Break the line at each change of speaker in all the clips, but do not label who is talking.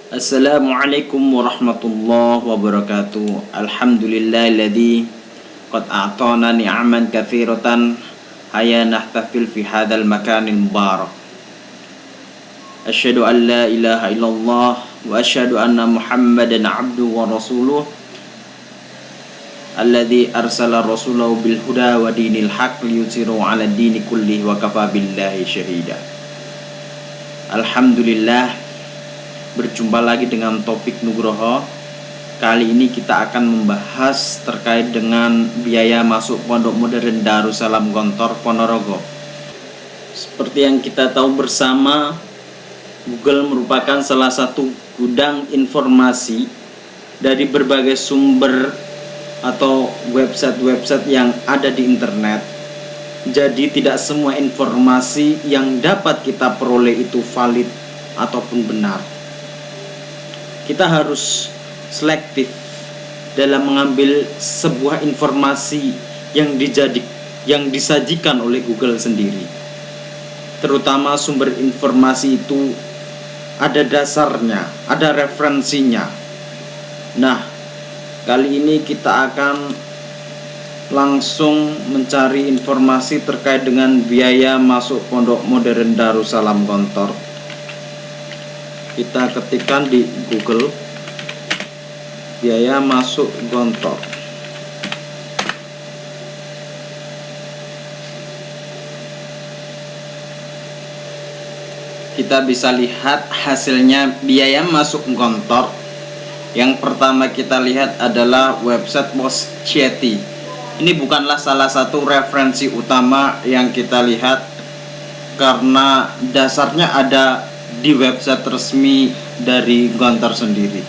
Assalamualaikum warahmatullahi wabarakatuh. Alhamdulillahilladzi qad a'tana ni'aman katsiratan haya nahtafil fi hadzal makanil mubarak. Asyhadu an la ilaha illallah wa asyhadu anna Muhammadan abduhu wa rasuluh alladzi arsala rasulahu bil huda wa dinil haqq liyudhhirahu 'ala dini kullihi wa kafa billahi syahida. Alhamdulillah, berjumpa lagi dengan topik Nugroho. Kali ini kita akan membahas terkait dengan biaya masuk Pondok Modern Darussalam Gontor Ponorogo. Seperti yang kita tahu bersama, Google merupakan salah satu gudang informasi dari berbagai sumber atau website-website yang ada di internet. Jadi tidak semua informasi yang dapat kita peroleh itu valid ataupun benar. Kita harus selektif dalam mengambil sebuah informasi yang disajikan oleh Google sendiri. Terutama sumber informasi itu ada dasarnya, ada referensinya. Nah, kali ini kita akan langsung mencari informasi terkait dengan biaya masuk Pondok Modern Darussalam Gontor. Kita ketikkan di Google biaya masuk Gontor. Kita bisa lihat hasilnya biaya masuk Gontor. Yang pertama kita lihat adalah website Moschetti. Ini bukanlah salah satu referensi utama yang kita lihat karena dasarnya ada di website resmi dari Gontor sendiri.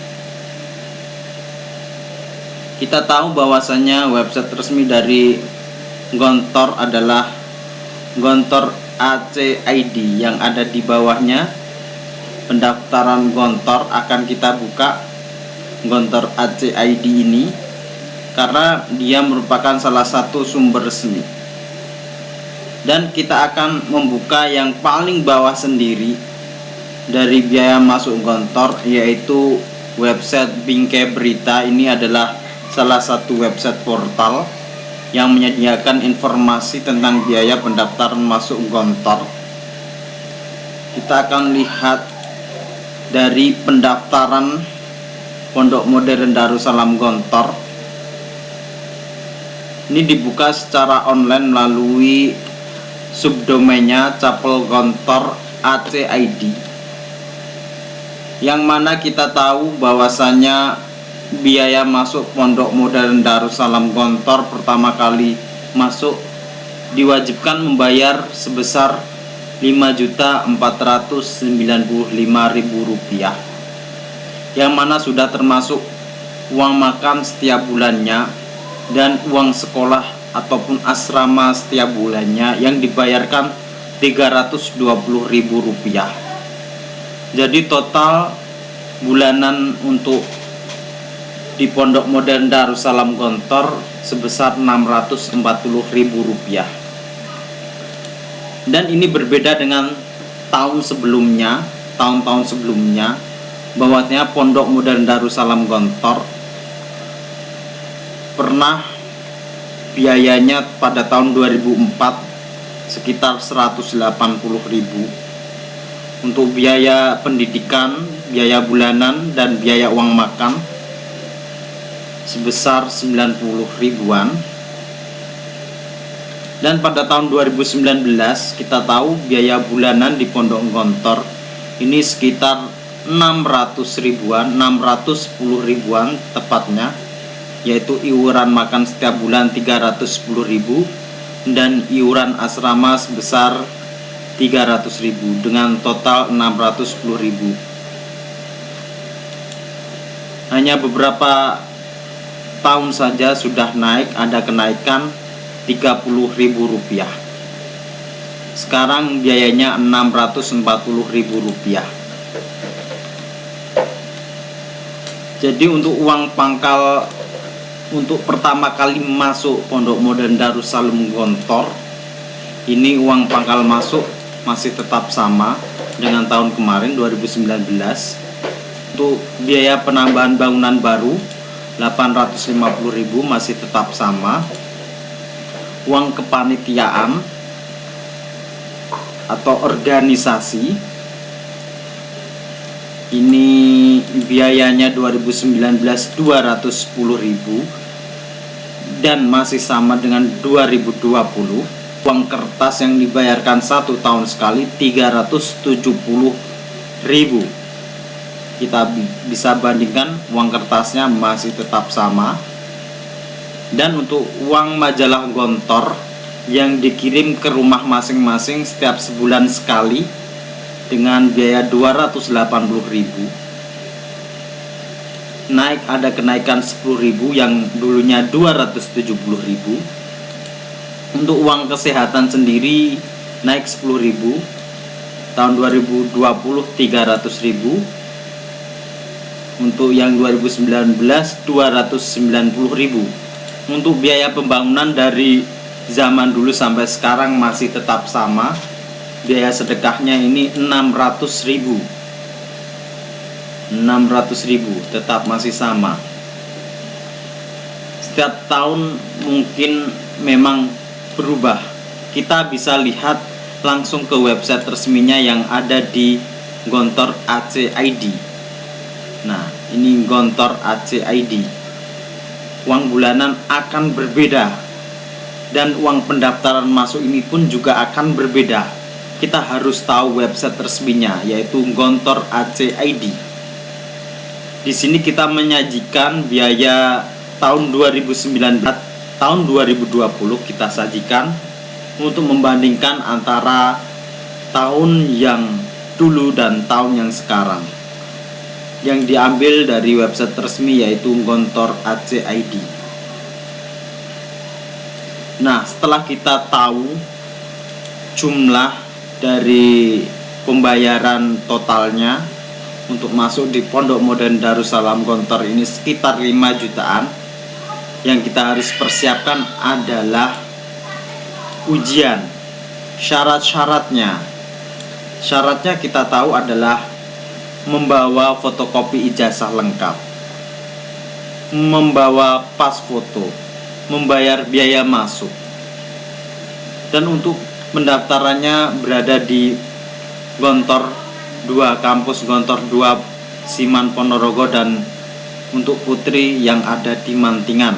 Kita tahu bahwasanya website resmi dari Gontor adalah Gontor AC.id yang ada di bawahnya. Pendaftaran Gontor akan kita buka Gontor AC.id ini karena dia merupakan salah satu sumber resmi. Dan kita akan membuka yang paling bawah sendiri dari biaya masuk Gontor, yaitu website Bingkai Berita. Ini adalah salah satu website portal yang menyediakan informasi tentang biaya pendaftaran masuk Gontor. Kita akan lihat dari pendaftaran Pondok Modern Darussalam Gontor. Ini dibuka secara online melalui subdomainnya Capel Gontor AC.id, yang mana kita tahu bahwasanya biaya masuk Pondok Modern Darussalam Gontor pertama kali masuk diwajibkan membayar sebesar Rp5.495.000, yang mana sudah termasuk uang makan setiap bulannya dan uang sekolah ataupun asrama setiap bulannya yang dibayarkan Rp320.000. Jadi total bulanan untuk di Pondok Modern Darussalam Gontor sebesar Rp640.000. Dan ini berbeda dengan tahun-tahun sebelumnya, bahwasanya Pondok Modern Darussalam Gontor pernah biayanya pada tahun 2004 sekitar Rp180.000 untuk biaya pendidikan, biaya bulanan, dan biaya uang makan sebesar 90 ribuan. Dan pada tahun 2019 kita tahu biaya bulanan di Pondok Gontor ini sekitar 600 ribuan, 610 ribuan tepatnya, yaitu iuran makan setiap bulan 310.000 dan iuran asrama sebesar 300.000 dengan total 610.000. Hanya beberapa tahun saja sudah naik, ada kenaikan Rp30.000. Sekarang biayanya Rp640.000. Jadi untuk uang pangkal untuk pertama kali masuk Pondok Modern Darussalam Gontor, ini uang pangkal masuk masih tetap sama dengan tahun kemarin 2019. Untuk biaya penambahan bangunan baru 850.000 masih tetap sama. Uang kepanitiaan atau organisasi ini biayanya 2019 210.000 dan masih sama dengan 2020. Uang kertas yang dibayarkan 1 tahun sekali 370.000. Kita bisa bandingkan, uang kertasnya masih tetap sama. Dan untuk uang majalah Gontor yang dikirim ke rumah masing-masing setiap sebulan sekali dengan biaya 280.000, naik, ada kenaikan 10.000 yang dulunya 270.000. Untuk uang kesehatan sendiri naik 10.000, tahun 2020 300.000, untuk yang 2019 290.000. Untuk biaya pembangunan dari zaman dulu sampai sekarang masih tetap sama. Biaya sedekahnya ini 600.000 tetap masih sama. Setiap tahun mungkin memang berubah. Kita bisa lihat langsung ke website resminya yang ada di Gontor AC ID. Nah, ini Gontor AC ID. Uang bulanan akan berbeda dan uang pendaftaran masuk ini pun juga akan berbeda. Kita harus tahu website resminya, yaitu Gontor AC ID. Di sini kita menyajikan biaya tahun 2019, tahun 2020 kita sajikan untuk membandingkan antara tahun yang dulu dan tahun yang sekarang, yang diambil dari website resmi yaitu Gontor AC ID. Nah, setelah kita tahu jumlah dari pembayaran totalnya untuk masuk di Pondok Modern Darussalam Gontor ini sekitar 5 jutaan, yang kita harus persiapkan adalah ujian. Syaratnya kita tahu adalah membawa fotokopi ijazah lengkap, membawa pas foto, membayar biaya masuk. Dan untuk pendaftarannya berada di Gontor 2, kampus Gontor 2 Siman Ponorogo, dan untuk putri yang ada di Mantingan.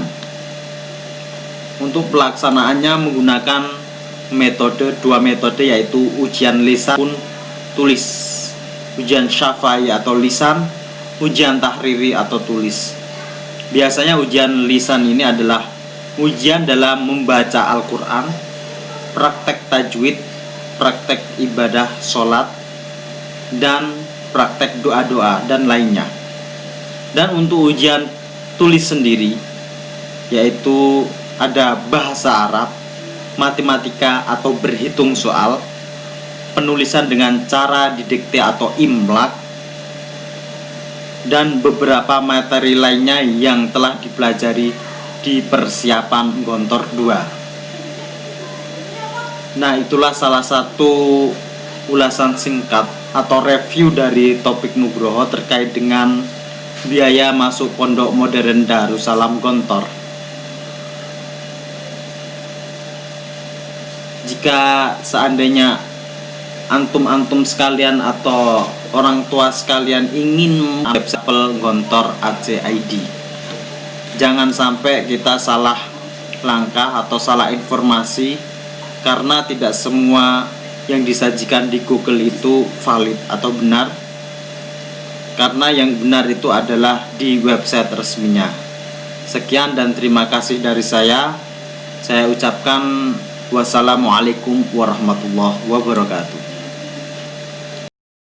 Untuk pelaksanaannya menggunakan dua metode, yaitu ujian lisan pun tulis, ujian syafai atau lisan, ujian tahriri atau tulis. Biasanya ujian lisan ini adalah ujian dalam membaca Al-Quran, praktek tajwid, praktek ibadah sholat, dan praktek doa-doa dan lainnya. Dan untuk ujian tulis sendiri, yaitu ada bahasa Arab, matematika atau berhitung soal, penulisan dengan cara didikte atau imlak, dan beberapa materi lainnya yang telah dipelajari di persiapan Gontor 2. Nah, itulah salah satu ulasan singkat atau review dari topik Nugroho terkait dengan biaya masuk Pondok Modern Darussalam Gontor. Jika seandainya antum sekalian atau orang tua sekalian ingin website Gontor AC ID, jangan sampai kita salah langkah atau salah informasi, karena tidak semua yang disajikan di Google itu valid atau benar, karena yang benar itu adalah di website resminya. Sekian dan terima kasih dari saya ucapkan wassalamualaikum warahmatullahi wabarakatuh.